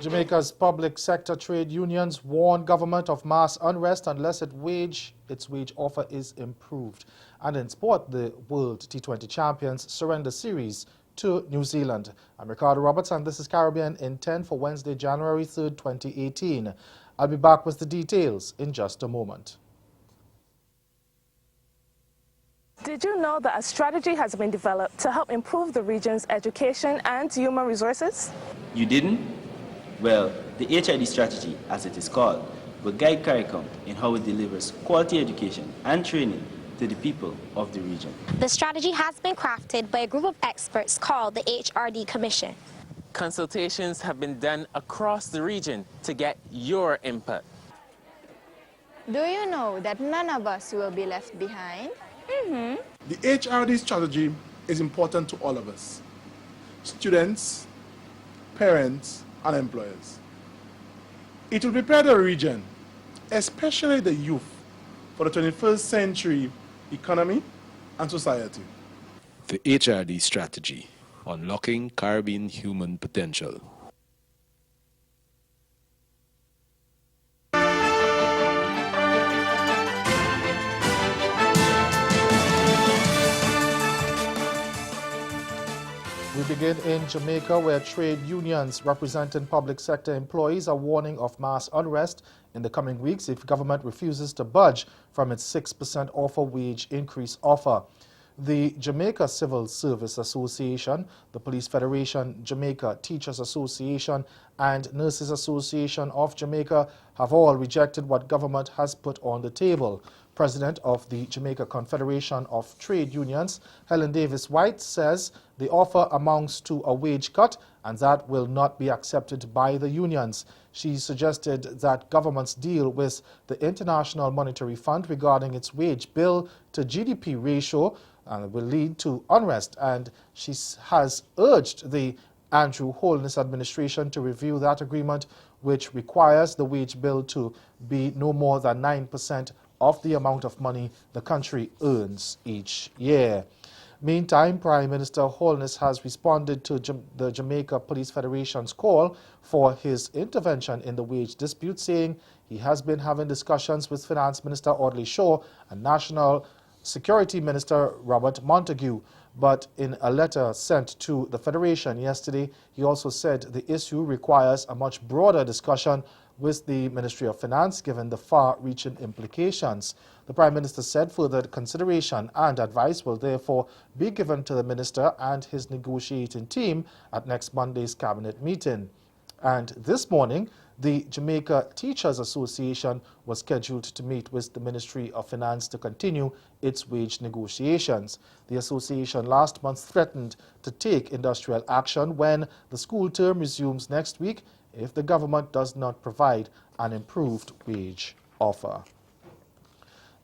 Jamaica's public sector trade unions warn government of mass unrest unless its wage offer is improved. And in sport, the World T20 champions surrender series to New Zealand. I'm Ricardo Roberts and this is Caribbean in 10 for Wednesday, January 3rd, 2018. I'll be back with the details in just a moment. Did you know that a strategy has been developed to help improve the region's education and human resources? You didn't? Well, the HID strategy, as it is called, will guide CARICOM in how it delivers quality education and training to the people of the region. The strategy has been crafted by a group of experts called the HRD Commission. Consultations have been done across the region to get your input. Do you know that none of us will be left behind? The HRD strategy is important to all of us, students, parents, and employers. It will prepare the region, especially the youth, for the 21st century economy and society. The HRD strategy, unlocking Caribbean human potential. We begin in Jamaica, where trade unions representing public sector employees are warning of mass unrest in the coming weeks if government refuses to budge from its 6% offer wage increase offer. The Jamaica Civil Service Association, the Police Federation, Jamaica Teachers Association, and Nurses Association of Jamaica have all rejected what government has put on the table. President of the Jamaica Confederation of Trade Unions, Helen Davis White, says the offer amounts to a wage cut and that will not be accepted by the unions. She suggested that government's deal with the International Monetary Fund regarding its wage bill to GDP ratio will lead to unrest, and she has urged the Andrew Holness administration to review that agreement, which requires the wage bill to be no more than 9% of the amount of money the country earns each year. Meantime, Prime Minister Holness has responded to the Jamaica Police Federation's call for his intervention in the wage dispute, saying he has been having discussions with Finance Minister Audley Shaw and National Security Minister Robert Montague. But in a letter sent to the Federation yesterday, he also said the issue requires a much broader discussion with the Ministry of Finance, given the far-reaching implications. The Prime Minister said further consideration and advice will therefore be given to the Minister and his negotiating team at next Monday's Cabinet meeting. And this morning, the Jamaica Teachers Association was scheduled to meet with the Ministry of Finance to continue its wage negotiations. The association last month threatened to take industrial action when the school term resumes next week if the government does not provide an improved wage offer.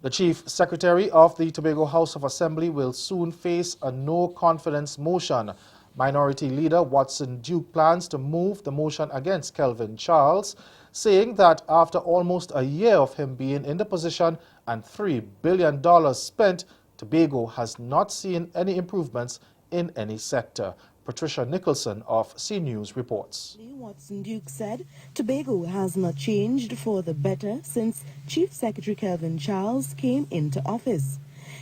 The Chief Secretary of the Tobago House of Assembly will soon face a no-confidence motion. Minority Leader Watson Duke plans to move the motion against Kelvin Charles, saying that after almost a year of him being in the position and $3 billion spent, Tobago has not seen any improvements in any sector. Patricia Nicholson of CNews reports. Watson Duke said Tobago has not changed for the better since Chief Secretary Kelvin Charles came into office.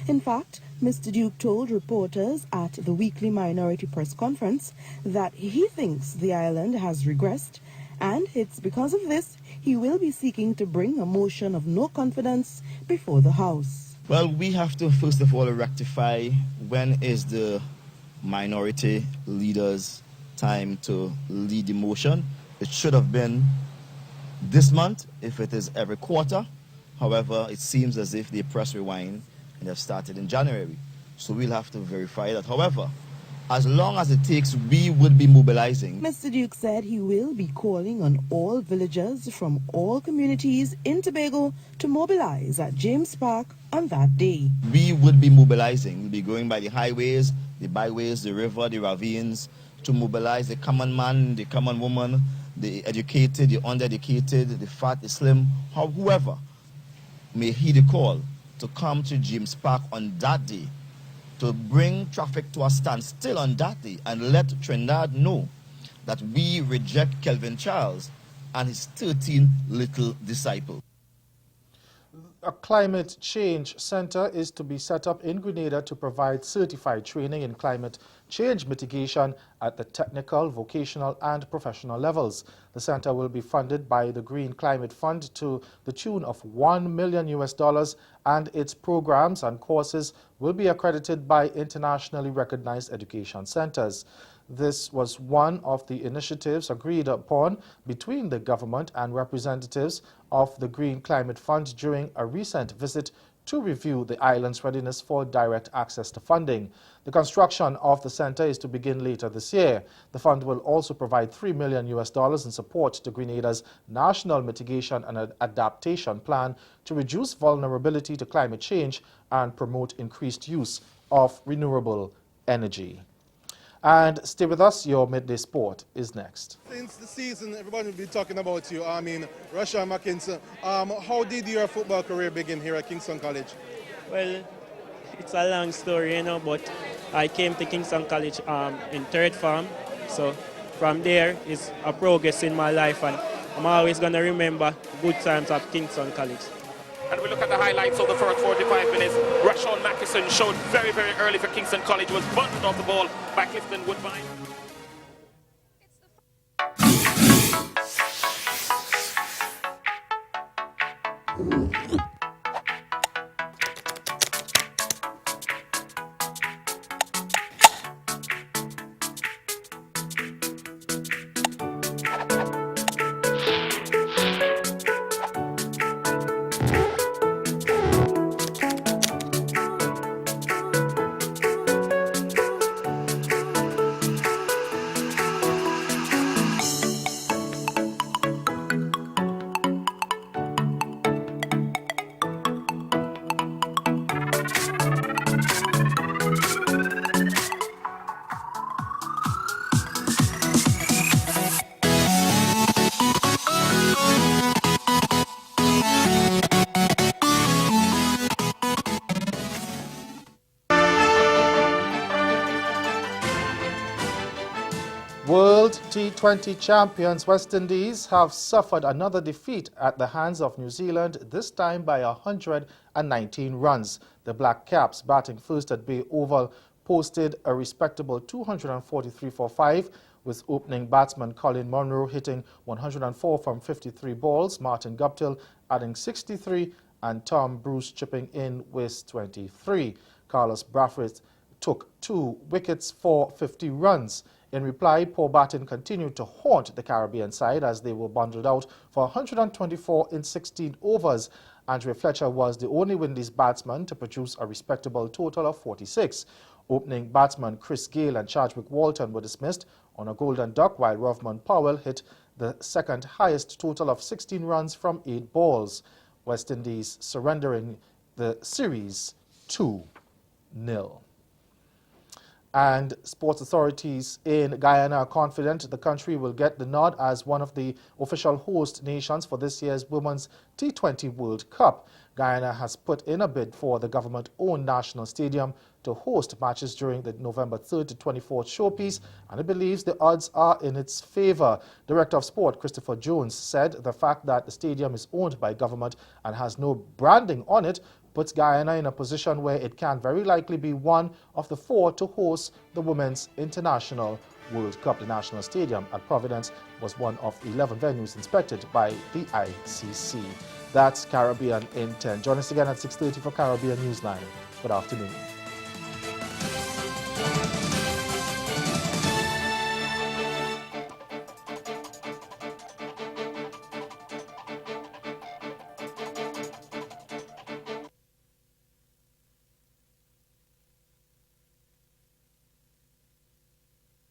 In fact, Mr. Duke told reporters at the weekly minority press conference that he thinks the island has regressed, and it's because of this he will be seeking to bring a motion of no confidence before the House. Well, we have to first of all rectify when is the minority leader's time to lead the motion. It should have been this month if it is every quarter. However, it seems as if they press rewind and have started in January. So we'll have to verify that. However, as long as it takes, we would be mobilizing. Mr. Duke said he will be calling on all villagers from all communities in Tobago to mobilize at James Park on that day. We would be mobilizing. We'll be going by the highways, the byways, the river, the ravines, to mobilize the common man, the common woman, the educated, the undereducated, the fat, the slim, whoever may heed the call to come to James Park on that day, to bring traffic to a standstill on that day and let Trinidad know that we reject Kelvin Charles and his 13 little disciples. A climate change center is to be set up in Grenada to provide certified training in climate change mitigation at the technical, vocational and professional levels. The center will be funded by the Green Climate Fund to the tune of $1 million and its programs and courses will be accredited by internationally recognized education centers. This was one of the initiatives agreed upon between the government and representatives of the Green Climate Fund during a recent visit to review the island's readiness for direct access to funding. The construction of the center is to begin later this year. The fund will also provide $3 million in support to Grenada's National Mitigation and Adaptation Plan to reduce vulnerability to climate change and promote increased use of renewable energy. And stay with us, your Midday Sport is next. Since the season, everybody will be talking about you. I mean, Rashawn McKinson. How did your football career begin here at Kingston College? Well, it's a long story, you know, but I came to Kingston College in third form. So from there is a progress in my life, and I'm always going to remember good times at Kingston College. And we look at the highlights of the first 45 minutes. Rashawn McKinson showed very, very early for Kingston College, was bundled off the ball by Clifton Woodbine. World T20 champions West Indies have suffered another defeat at the hands of New Zealand, this time by 119 runs. The Black Caps, batting first at Bay Oval, posted a respectable 243 for 5, with opening batsman Colin Munro hitting 104 from 53 balls, Martin Guptill adding 63 and Tom Bruce chipping in with 23. Carlos Brathwaite took 2 wickets for 50 runs. In reply, Paul Barton continued to haunt the Caribbean side as they were bundled out for 124 in 16 overs. Andre Fletcher was the only Windies batsman to produce a respectable total of 46. Opening batsman Chris Gale and Chadwick Walton were dismissed on a golden duck, while Rovman Powell hit the second highest total of 16 runs from 8 balls. West Indies surrendering the series 2-0. And sports authorities in Guyana are confident the country will get the nod as one of the official host nations for this year's Women's T20 World Cup. Guyana has put in a bid for the government-owned national stadium to host matches during the November 3rd to 24th showpiece, and it believes the odds are in its favor. Director of Sport Christopher Jones said the fact that the stadium is owned by government and has no branding on it puts Guyana in a position where it can very likely be one of the 4 to host the Women's International World Cup. The National Stadium at Providence was one of 11 venues inspected by the ICC. That's Caribbean in 10. Join us again at 6:30 for Caribbean Newsline. Good afternoon.